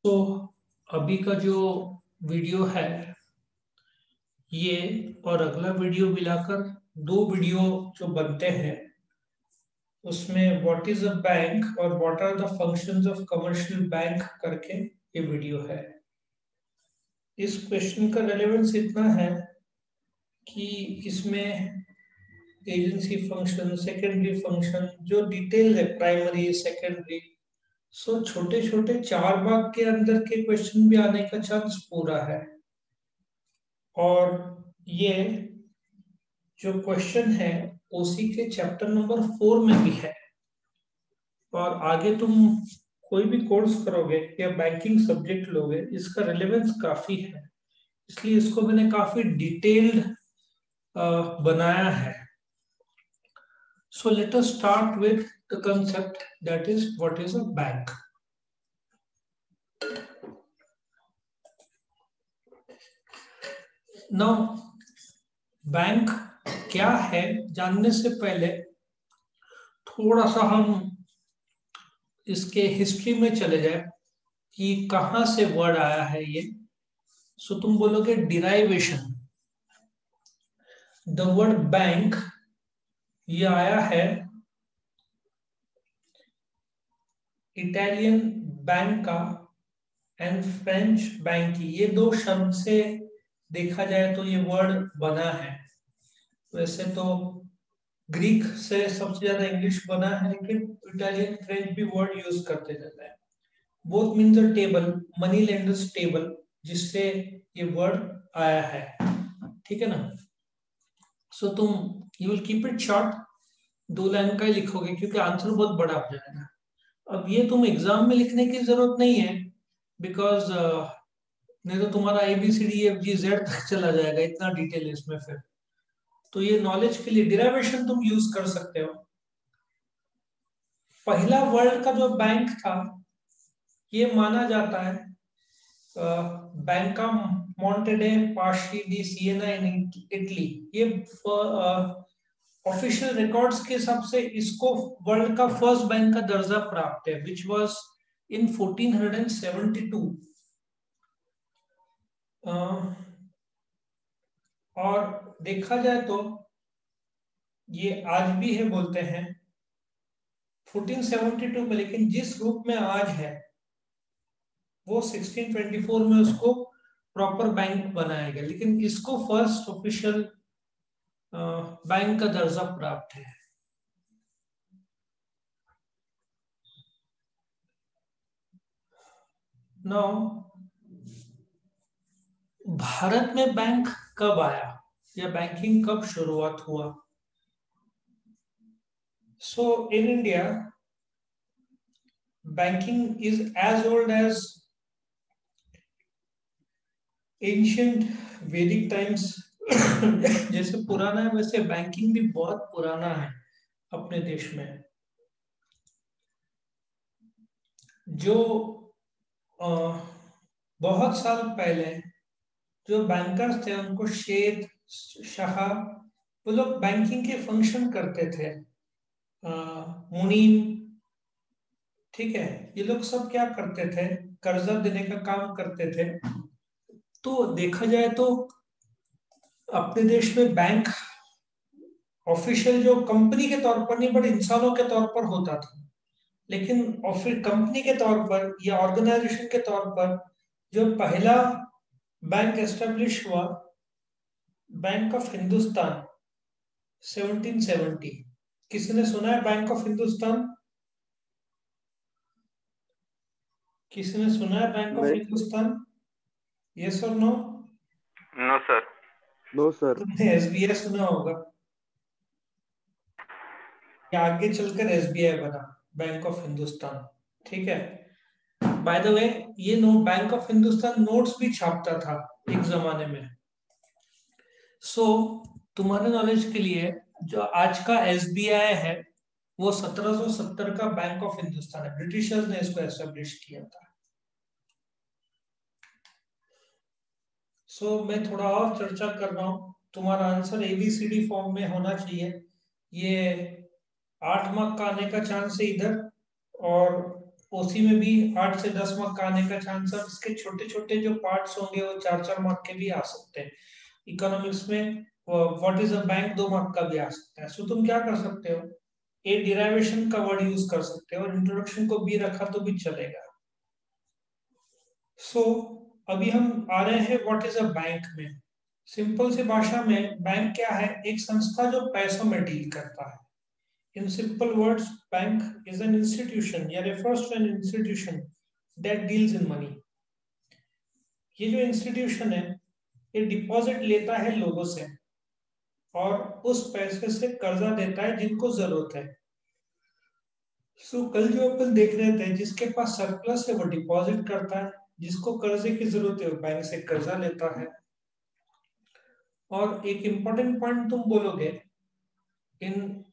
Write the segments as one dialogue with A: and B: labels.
A: तो अभी का जो वीडियो है ये और अगला वीडियो मिलाकर दो वीडियो जो बनते हैं उसमें व्हाट इज अ बैंक और what are the functions of commercial bank करके ये वीडियो है। इस क्वेश्चन का रेलेवेंस इतना है कि इसमें एजेंसी फंक्शन, सेकेंडरी फंक्शन जो डिटेल है, प्राइमरी सेकेंडरी, सो छोटे छोटे चार भाग के अंदर के क्वेश्चन भी आने का चांस पूरा है। और ये जो क्वेश्चन है ओसी के चैप्टर नंबर 4 में भी है। और आगे तुम कोई भी कोर्स करोगे या बैंकिंग सब्जेक्ट लोगे इसका रिलेवेंस काफी है, इसलिए इसको मैंने काफी डिटेल्ड बनाया है। So let us start with the concept that is what is a bank. Now bank क्या है जानने से पहले थोड़ा सा हम इसके हिस्ट्री में चले जाए कि कहां से वर्ड आया है ये। सो तुम बोलोगे डिराइवेशन। द वर्ड बैंक ये आया है इटालियन बैंका एंड फ्रेंच बैंकी, ये दो शब्द से देखा जाए तो ये वर्ड बना है। वैसे तो ग्रीक से सबसे ज्यादा इंग्लिश बना है, लेकिन इटालियन फ्रेंच भी वर्ड यूज करते रहते हैं। बोथ मीन्स अ टेबल, मनी लेंडर्स टेबल, जिससे ये वर्ड आया है। ठीक है ना। सो तुम you will keep it short, 2 line का ही लिखोगे क्योंकि आंसर बहुत बड़ा हो जाएगा। अब ये तुम एग्जाम में लिखने की जरूरत नहीं है, बिकॉज नहीं तो तुम्हारा ABCDEFGZ तक चला जाएगा, इतना डिटेल इसमें फिर। तो ये नॉलेज के लिए डिराइवेशन तुम यूज कर सकते हो। पहला वर्ल्ड का जो बैंक था ये माना जाता है बैंक ऑफ मॉन्टे डे पाशी डी सिएना इन इटली। ये ऑफिशियल रिकॉर्ड्स के हिसाब से इसको वर्ल्ड का फर्स्ट बैंक का दर्जा प्राप्त है, विच वाज इन 1472। और देखा जाए तो ये आज भी है बोलते हैं 1472 में, लेकिन जिस रूप में आज है वो 1624 में उसको प्रॉपर बैंक बनाया गया, लेकिन इसको फर्स्ट ऑफिशियल बैंक का दर्जा प्राप्त है। नौ भारत में बैंक कब आया या बैंकिंग कब शुरुआत हुआ। So in India banking is as old as ancient Vedic times. जैसे पुराना है वैसे बैंकिंग भी बहुत पुराना है अपने देश में। जो बहुत साल पहले जो बैंकर्स थे उनको शेख शाह, वो लोग बैंकिंग के फंक्शन करते थे। मुनीम, ठीक है, ये लोग सब क्या करते थे, कर्जा देने का काम करते थे। तो देखा जाए तो अपने देश में बैंक ऑफिशियल जो कंपनी के तौर पर नहीं बट इंसानों के तौर पर होता था, लेकिन ऑफिस कंपनी के तौर पर या ऑर्गेनाइजेशन के तौर पर जो पहला बैंक एस्टेब्लिश हुआ, बैंक ऑफ हिंदुस्तान 1770। किसी ने सुना है बैंक ऑफ हिंदुस्तान? किसी ने सुना है बैंक ऑफ
B: नहीं।
A: हिंदुस्तान? यस और no?
C: No sir.
B: No sir.
A: तुमने SBI सुना होगा, या आगे चलकर SBI बना, बैंक ऑफ हिंदुस्तान। ठीक है। बाय द वे ये note bank of Hindustan notes भी छापता था एक जमाने में। सो तुम्हारे नॉलेज के लिए जो आज का SBI है वो 1770 का बैंक ऑफ हिंदुस्तान है, ब्रिटिशर्स ने इसको एस्टेब्लिश किया था। सो मैं थोड़ा और चर्चा कर रहा हूं, तुम्हारा आंसर ABCD फॉर्म में होना चाहिए। ये 8 मार्क का आने का चांस है इधर, और ओसी में भी 8 से 10 मार्क का आने का चांस है। इसके छोटे छोटे जो पार्ट्स होंगे वो 4-4 मार्क के भी आ सकते हैं। इकोनॉमिक्स में what is a bank 2 mark का भी आ सकता है। सो तुम क्या कर सकते हो, ए डिराइवेशन का वर्ड यूज कर सकते हो और इंट्रोडक्शन को बी रखा तो भी चलेगा। सो अभी हम आ रहे हैं व्हाट इज अ बैंक में। सिंपल सी भाषा में बैंक क्या है, एक संस्था जो पैसों में डील करता है। In simple words, bank is an institution या refers to an institution that deals in money. ये जो इंस्टीट्यूशन है ये डिपॉजिट लेता है लोगों से और उस पैसे से कर्जा देता है जिनको जरूरत है। सो कल जो अपन देख रहे थे, जिसके पास सरप्लस है वो डिपॉजिट करता है, जिसको कर्जे की जरूरत है वो बैंक से कर्जा लेता है। और एक इंपॉर्टेंट पॉइंट तुम बोलोगे, in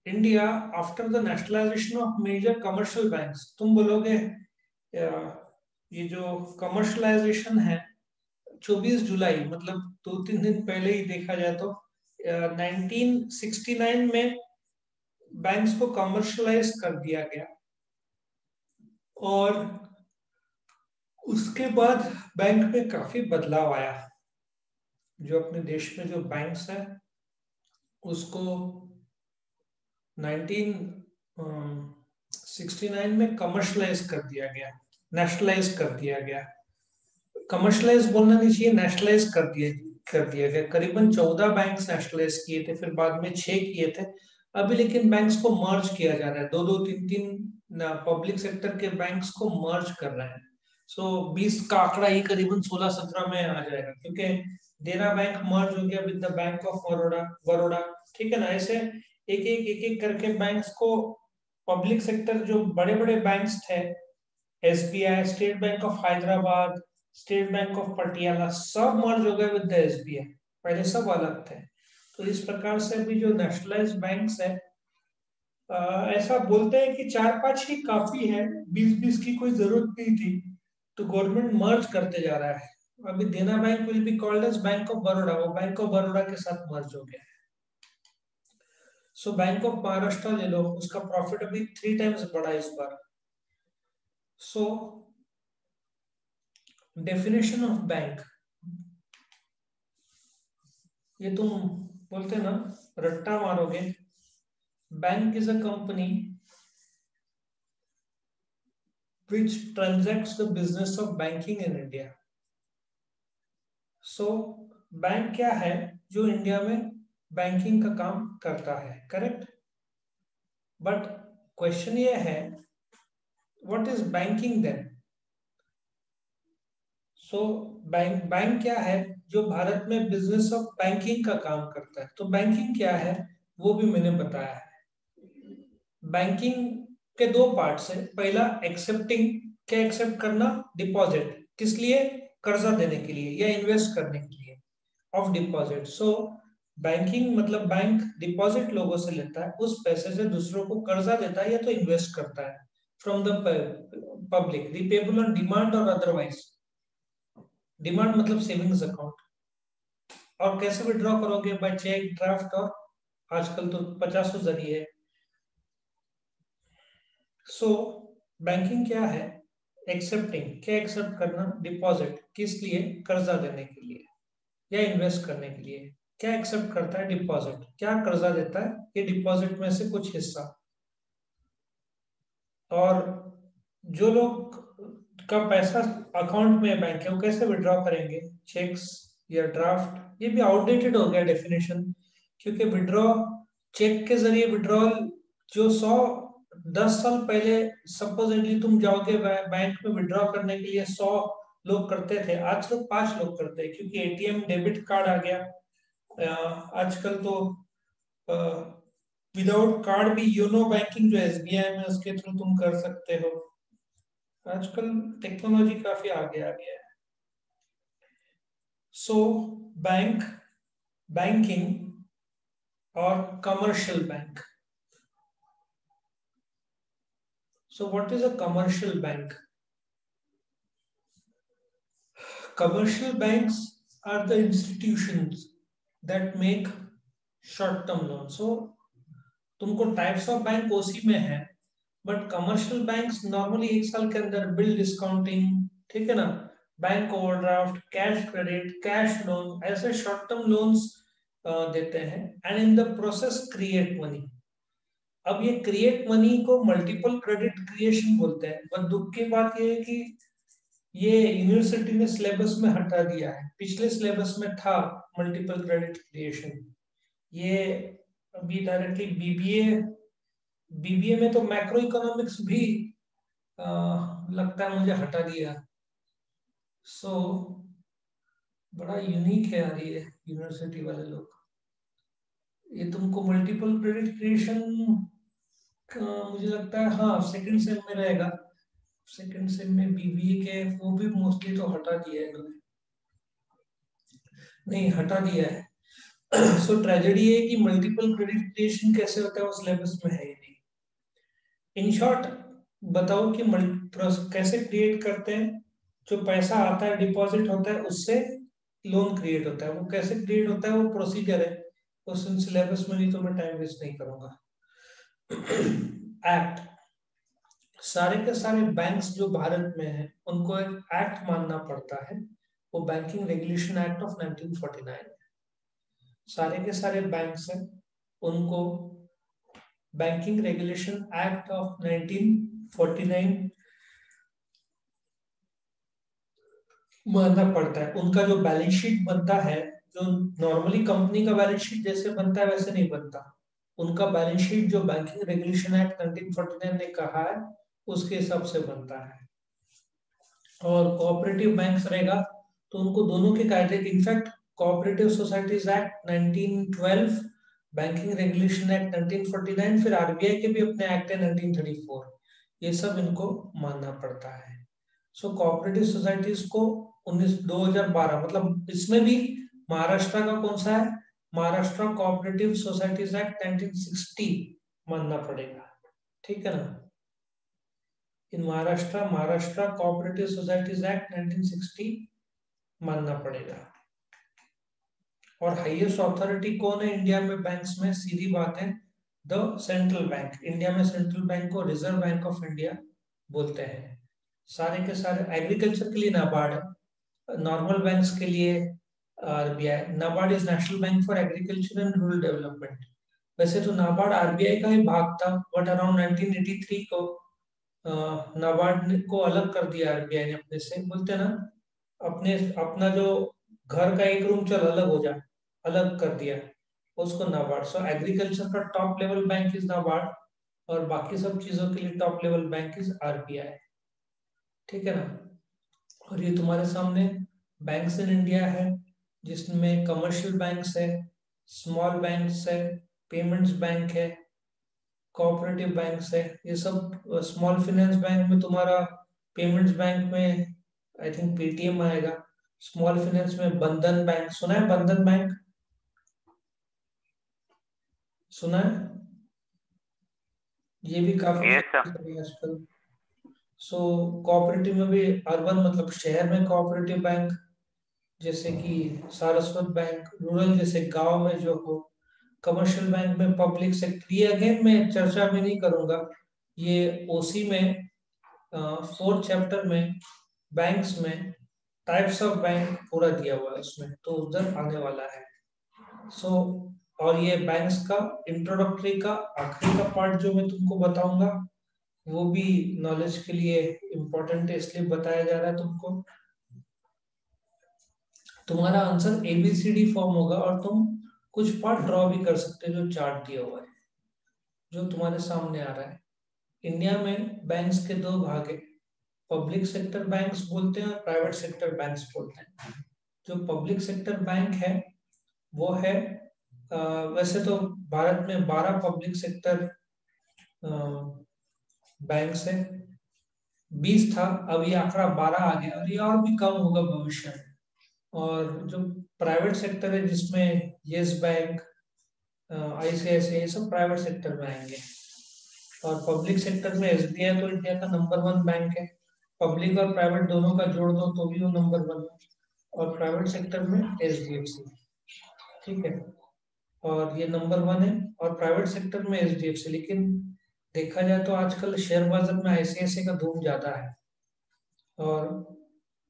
A: India after the nationalisation of major commercial banks, तुम बोलोगे ये जो कमर्शलाइजेशन है 24 जुलाई मतलब 2-3 दिन पहले ही देखा जाए तो 1969 में बैंक्स को कमर्शलाइज कर दिया गया। और उसके बाद बैंक में काफी बदलाव आया। जो अपने देश में जो बैंक्स है उसको 1969 में कमर्शलाइज कर दिया गया, नेशनलाइज कर दिया गया। कमर्शलाइज बोलना नहीं चाहिए, नेशनलाइज कर दिया गया। करीबन 14 बैंक नेशनलाइज किए थे, फिर बाद में 6 किए थे। अभी लेकिन बैंक्स को मर्ज किया जा रहा है, 2-2, 3-3 पब्लिक सेक्टर के बैंक्स को मर्ज कर रहे हैं। सो 20 का आंकड़ा ही करीबन 16-17 में आ जाएगा, क्योंकि देना बैंक मर्ज हो गया with the bank of Baroda. ठीक है ना। ऐसे एक एक करके बैंक्स को, पब्लिक सेक्टर जो बड़े बड़े बैंक्स थे, SBI, state bank of Hyderabad, state bank of Patiala, सब मर्ज हो गए विद द एसबीआई। पहले सब अलग थे। तो इस प्रकार से अभी जो नेशनलाइज्ड बैंक्स है, ऐसा बोलते हैं कि 4-5 ही काफी है, 20-20 की कोई जरूरत नहीं थी। तो गवर्नमेंट मर्ज करते जा रहा है। अभी Dena bank will be called as bank of Baroda, वो बैंक ऑफ बड़ौदा के साथ मर्ज हो गया है। सो बैंक ऑफ महाराष्ट्र ले लो, उसका प्रॉफिट अभी 3 टाइम्स बढ़ा इस बार। सो डेफिनेशन ऑफ बैंक, ये तुम बोलते ना, रट्टा मारोगे। Bank is a company which transacts the business of banking in India. So bank क्या है, जो इंडिया में बैंकिंग का काम करता है, करेक्ट। बट क्वेश्चन ये है, what is banking then. So bank क्या है, जो भारत में बिजनेस ऑफ बैंकिंग का काम करता है। तो बैंकिंग क्या है वो भी मैंने बताया है। बैंकिंग के 2 पार्ट्स है। पहला एक्सेप्टिंग, क्या एक्सेप्ट करना, डिपॉजिट, किस लिए, कर्जा देने के लिए या इन्वेस्ट करने के लिए, ऑफ डिपॉजिट। सो बैंकिंग मतलब बैंक डिपॉजिट लोगों से लेता है, उस पैसे से दूसरों को कर्जा देता है या तो इन्वेस्ट करता है from the public, repayable on demand और अदरवाइज। डिमांड मतलब सेविंग्स अकाउंट। और कैसे विड्रॉ करोगे, बाय चेक, ड्राफ्ट, और आजकल तो 50 जरिए है। सो बैंकिंग क्या है, एक्सेप्टिंग, क्या एक्सेप्ट करना, डिपॉजिट, किस लिए, कर्जा देने के लिए या इन्वेस्ट करने के लिए। क्या एक्सेप्ट करता है, डिपॉजिट, क्या कर्जा देता है, ये डिपॉजिट में से कुछ हिस्सा। और जो लोग का पैसा अकाउंट में बैंक है वो कैसे विड्रॉ करेंगे, चेक्स या ड्राफ्ट। ये भी आउटडेटेड हो गया डेफिनेशन, क्योंकि विड्रॉ, चेक के जरिए विड्रॉल जो 10 साल पहले सपोजिटली तुम जाओगे बैंक में विड्रॉ करने के लिए 100 लोग करते थे, आज तो 5 लोग करते हैं, क्योंकि एटीएम डेबिट कार्ड आ गया। आजकल तो विदाउट कार्ड भी यूनो बैंकिंग जो एसबीआई में, उसके थ्रू तुम कर सकते हो। आजकल टेक्नोलॉजी काफी आगे आ गया है। सो बैंक, बैंकिंग और commercial bank. So what is a commercial bank. Commercial banks are the institutions that make short term loan. So तुमको टाइप्स ऑफ बैंक ओसी में है, बट कमर्शियल बैंक्स नॉर्मली 1 साल के अंदर बिल डिस्काउंटिंग, ठीक है ना, bank overdraft, cash credit, cash loan, ऐसे शॉर्ट टर्म लोन्स देते हैं and in the process create money. अब ये क्रिएट मनी को मल्टीपल क्रेडिट क्रिएशन बोलते हैं, पर दुख की बात ये है कि ये यूनिवर्सिटी ने सिलेबस में हटा दिया है। पिछले सिलेबस में था मल्टीपल क्रेडिट क्रिएशन, ये अभी डायरेक्टली बीबीए, बीबीए में तो मैक्रो इकोनॉमिक्स भी लगता है मुझे हटा दिया। सो बड़ा यूनिक है यार ये यूनिवर्सिटी वाले लोग। ये तुमको मल्टीपल क्रेडिट क्रिएशन मुझे लगता है हाँ सेकंड सेम में रहेगा। सेकंड सेम में बीबीए के वो भी मोस्टली तो हटा दिया है इन्होंने, नहीं हटा दिया है। सो ट्रेजेडी है कि मल्टीपल क्रेडिट क्रिएशन कैसे होता है वो सिलेबस में है ही नहीं। इन शॉर्ट बताओ कि कैसे क्रिएट करते हैं, जो पैसा आता है डिपॉजिट होता है उससे लोन क्रिएट होता है, वो कैसे क्रिएट होता है वो प्रोसीजर है, उस सिलेबस में नहीं तो मैं टाइम वेस्ट नहीं करूंगा। एक्ट, सारे के सारे बैंक्स जो भारत में हैं उनको एक एक्ट मानना पड़ता है, वो बैंकिंग रेगुलेशन एक्ट ऑफ 1949। सारे के सारे बैंक्स हैं उनको बैंकिंग रेगुलेशन एक्ट ऑफ 1949 मानना पड़ता है। उनका जो बैलेंस शीट बनता है, जो नॉर्मली कंपनी का बैलेंस शीट जैसे बनता है वैसे नहीं बनता, उनका बैलेंस शीट जो बैंकिंग रेगुलेशन एक्ट 1949 ने कहा है उसके हिसाब से बनता है। और कोऑपरेटिव बैंक्स रहेगा तो उनको दोनों के कायदे, in fact cooperative societies act 1912, banking regulation act 1949, फिर आरबीआई के भी अपने एक्ट है 1934, ये सब इनको मानना पड़ता है। सो कोऑपरेटिव सोसाइटीज को 2012 मतलब इसमें भी महाराष्ट्र का कौन सा है, महाराष्ट्र कोऑपरेटिव सोसाइटीज एक्ट 1960 मानना पड़ेगा, ठीक है ना। इन महाराष्ट्र कोऑपरेटिव सोसाइटीज एक्ट 1960 मानना पड़ेगा। और हाईएस्ट अथॉरिटी कौन है इंडिया में बैंक्स में, सीधी बात है द सेंट्रल बैंक। इंडिया में सेंट्रल बैंक को रिजर्व बैंक ऑफ इंडिया बोलते हैं। सारे के सारे एग्रीकल्चर के लिए नाबार्ड है, नॉर्मल बैंक्स के लिए RBI. NABARD is national bank for agriculture and rural development. वैसे तो नाबार्ड आरबीआई का ही भाग था, बट अराउंड 1983 को नाबार्ड को अलग कर दिया आरबीआई ने अपने से, बोलते हैं ना अपने अपना जो घर का एक रूम चल अलग हो जाए, अलग कर दिया उसको नाबार्ड। सो एग्रीकल्चर का top level bank is NABARD और बाकी सब चीजों के लिए top level bank is RBI, ठीक है ना। और ये तुम्हारे सामने बैंक्स इन इंडिया है जिसमें कमर्शियल बैंक्स है, स्मॉल बैंक्स है, पेमेंट्स बैंक है, कोऑपरेटिव बैंक्स है, ये सब। स्मॉल फाइनेंस बैंक में तुम्हारा, पेमेंट्स बैंक में आई थिंक पेटीएम आएगा, स्मॉल फाइनेंस में बंधन बैंक, सुना है बंधन बैंक, सुना है, ये भी काफी
B: yes sir।
A: आजकल। सो कोऑपरेटिव में भी अर्बन मतलब शहर में कोऑपरेटिव बैंक जैसे कि सारस्वत बैंक, रूरल जैसे गांव में जो हो, कमर्शियल बैंक में पब्लिक सेक्टर, ये अगेन मैं चर्चा में नहीं करूंगा, ये ओसी में 4th चैप्टर में बैंक्स में टाइप्स ऑफ बैंक पूरा दिया हुआ है उसमें, तो उधर आने वाला है। सो और ये बैंक्स का इंट्रोडक्टरी का आखिरी का पार्ट जो मैं तुमको बताऊंगा वो भी नॉलेज के लिए इम्पोर्टेंट है, इसलिए बताया जा रहा है तुमको। तुम्हारा आंसर एबीसीडी फॉर्म होगा और तुम कुछ पार्ट ड्रॉ भी कर सकते हो जो चार्ट दिया हुआ है, जो तुम्हारे सामने आ रहा है। इंडिया में बैंक्स के दो भाग है, पब्लिक सेक्टर बैंक्स बोलते हैं और प्राइवेट सेक्टर बैंक्स बोलते हैं। जो पब्लिक सेक्टर बैंक है वो है वैसे तो भारत में 12 पब्लिक सेक्टर बैंक्स है, 20 था, अब ये आंकड़ा 12 आ गया और ये और भी कम होगा भविष्य में। और जो प्राइवेट सेक्टर है जिसमें येस बैंक, आईसीआईसीआई, ये सब प्राइवेट सेक्टर में आएंगे। और पब्लिक सेक्टर में एसबीआई तो इंडिया का नंबर 1 बैंक है, पब्लिक और प्राइवेट दोनों का जोड़ दो तो भी वो नंबर 1 है। और प्राइवेट सेक्टर में एचडीएफसी, ठीक है, और ये नंबर 1 है। और प्राइवेट सेक्टर में एचडीएफसी, लेकिन देखा जाए तो आजकल शेयर बाजार में आईसीआईसीआई का धूम ज्यादा है, और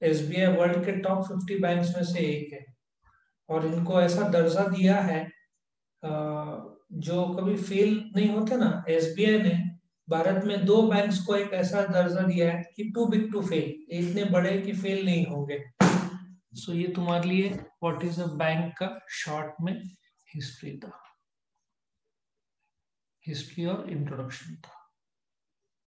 A: एसबीआई वर्ल्ड के टॉप 50 बैंक्स में से एक है। और इनको ऐसा दर्जा दिया है अ, जो कभी फेल नहीं होते ना। एसबीआई ने भारत में दो बैंक्स को एक ऐसा दर्जा दिया है कि टू बिग टू फेल, इतने बड़े कि फेल नहीं होंगे। सो ये तुम्हारे लिए व्हाट इज अ बैंक का शॉर्ट में हिस्ट्री था, हिस्ट्री और इंट्रोडक्शन था।